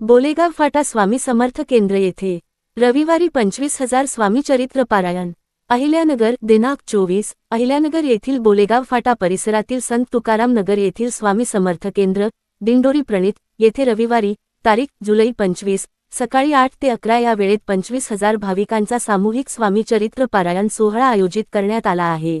बोलेगाव फाटा स्वामी समर्थ केंद्र येथे रविवारी 25,000 स्वामी चरित्र पारायण। अहिल्यानगर दिनांक 24 अहिल्यानगर येथील बोलेगाव फाटा परिसरातील संत तुकाराम नगर येथील स्वामी समर्थ केंद्र दिंडोरी प्रणित येथे रविवारी तारीख जुलै 25 सकाळी 8 ते 11 या वेळेत 25,000 भाविकांचा सामूहिक स्वामी चरित्र पारायण सोहळा आयोजित करण्यात आला आहे।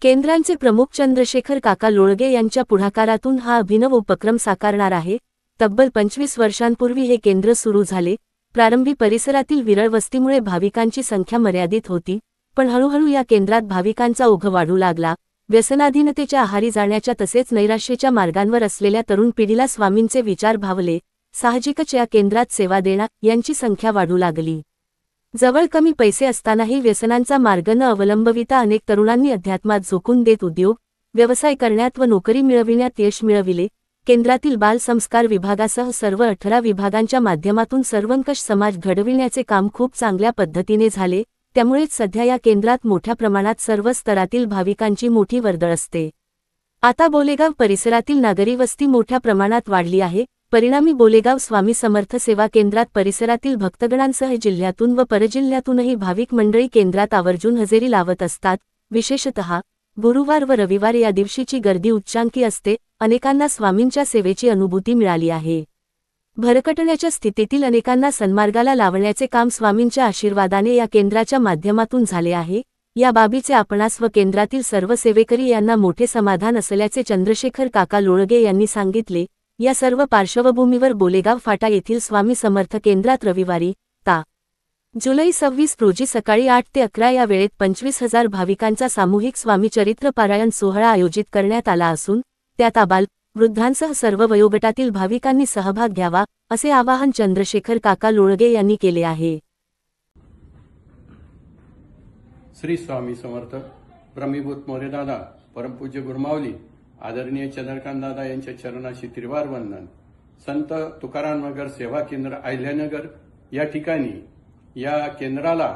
केंद्रांचे प्रमुख चंद्रशेखर काका लोळगे यांच्या पुढाकारातून हा अभिनव उपक्रम साकारणार आहे। तब्बल 25 वर्षांपूर्वी हे केंद्र सुरू झाले। प्रारंभी परिसरातील विरळ वस्तीमुळे भाविकांची संख्या मर्यादित होती, पण हळूहळू या केंद्रात भाविकांचा ओघ वाढू लागला। व्यसनाधीनतेच्या आहारी जाण्याच्या तसेच नैराश्याच्या मार्गांवर असलेल्या तरुण पिढीला स्वामींचे विचार भावले। साहजिकच या केंद्रात सेवा देणा यांची संख्या वाढू लागली। जवळ कमी पैसे असतानाही व्यसनांचा मार्ग न अवलंबविता अनेक तरुणांनी अध्यात्मात झोकून देत उद्योग, व्यवसाय करण्यात व नोकरी मिळविण्यात यश मिळविले। केंद्रातील बाल संस्कार विभागासह सर्व 18 विभागांच्या माध्यमातून सर्वंकष समाज घडविण्याचे काम खूप चांगल्या पद्धतीने झाले। त्यामुळेच सध्या या केंद्रात मोठ्या प्रमाणात सर्व स्तरातील भाविकांची मोठी वर्दळ असते। आता बोलेगाव परिसरातील नागरी वस्ती मोठ्या प्रमाणात वाढली आहे। परिणामी बोलेगाव स्वामी समर्थ सेवा केंद्रात परिसरातील भक्तगणांसह जिल्ह्यातून व परजिल्ह्यातूनही भाविक मंडळी केंद्रात आवर्जून हजेरी लावत असतात। विशेषतः गुरुवार व रविवार या दिवशीची गर्दी उच्चांकी असते। अनेकांना स्वामींच्या सेवेची अनुभूती मिळाली आहे। भरकटण्याच्या स्थितीतील अनेकांना सन्मार्गाला लावण्याचे काम स्वामींच्या आशीर्वादाने या केंद्राच्या माध्यमातून झाले आहे। या बाबीचे आपणास व केंद्रातील सर्व सेवेकरी यांना मोठे समाधान असल्याचे चंद्रशेखर काका लोळगे यांनी सांगितले। या सर्व पार्श्वभूमीवर बोलेगाव फाटा येथील स्वामी समर्थ केंद्रात रविवारी ता. जुलै 26 रोजी सकाळी 8 ते 11 या वेळेत 25,000 भाविकांचा सामूहिक स्वामी चरित्र पारायण सोहळा आयोजित करण्यात आला असून त्यात आबाल वृद्धांसह सर्व वयोगटातील भाविकांनी सहभाग घ्यावा असे आवाहन चंद्रशेखर काका लोळगे यांनी केले आहे। श्री स्वामी समर्थ ब्रह्मीभूत मोरे दादा, परमपूज्य गुरुमाऊली आदरणीय चंद्रकांत दादा यांच्या चरणाशी त्रिवार वंदन। संत तुकाराम नगर सेवा केंद्र अहिल्यानगर या ठिकाणी या केंद्राला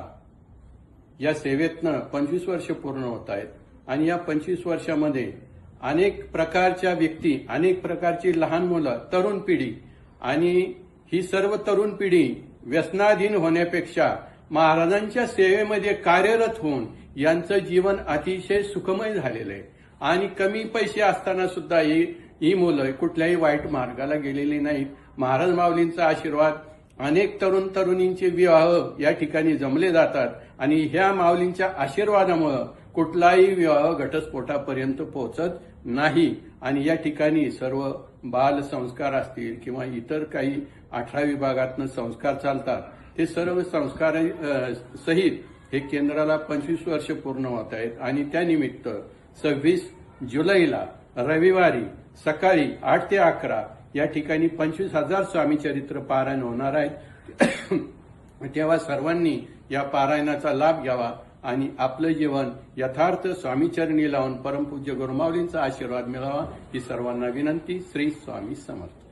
या सेवेतनं 25 वर्ष पूर्ण होत आहेत आणि या 25 वर्षामध्ये अनेक प्रकारच्या व्यक्ती, अनेक प्रकारची लहान मुलं, तरुण पिढी आणि ही सर्व तरुण पिढी व्यसनाधीन होण्यापेक्षा महाराजांच्या सेवेमध्ये कार्यरत होऊन यांचं जीवन अतिशय सुखमय झालेलं आहे आणि कमी पैसे असताना सुद्धा ही मुलं कुठल्याही वाईट मार्गाला गेलेली नाहीत। महाराज माऊलींचा आशीर्वाद, अनेक तरुण तरुणींचे विवाह या ठिकाणी जमले जातात आणि ह्या माऊलींच्या आशीर्वादामुळे कुठलाही विवाह घटस्फोटापर्यंत पोहोचत नाही आणि या ठिकाणी सर्व बाल संस्कार असतील किंवा इतर काही 18 विभागातनं संस्कार चालतात, ते सर्व संस्कार सहित हे केंद्राला 25 वर्ष पूर्ण होत आहेत आणि त्यानिमित्त 26 जुलैला रविवारी सकाळी 8 ते 11 या ठिकाणी 25,000 स्वामी चरित्र पारायण होणार आहेत। तेव्हा सर्वांनी या पारायणाचा लाभ घ्यावा आणि आपलं जीवन यथार्थ स्वामीचरणी लावून परमपूज्य गुरुमाऊलींचा आशीर्वाद मिळावा ही सर्वांना विनंती। श्री स्वामी समर्थ।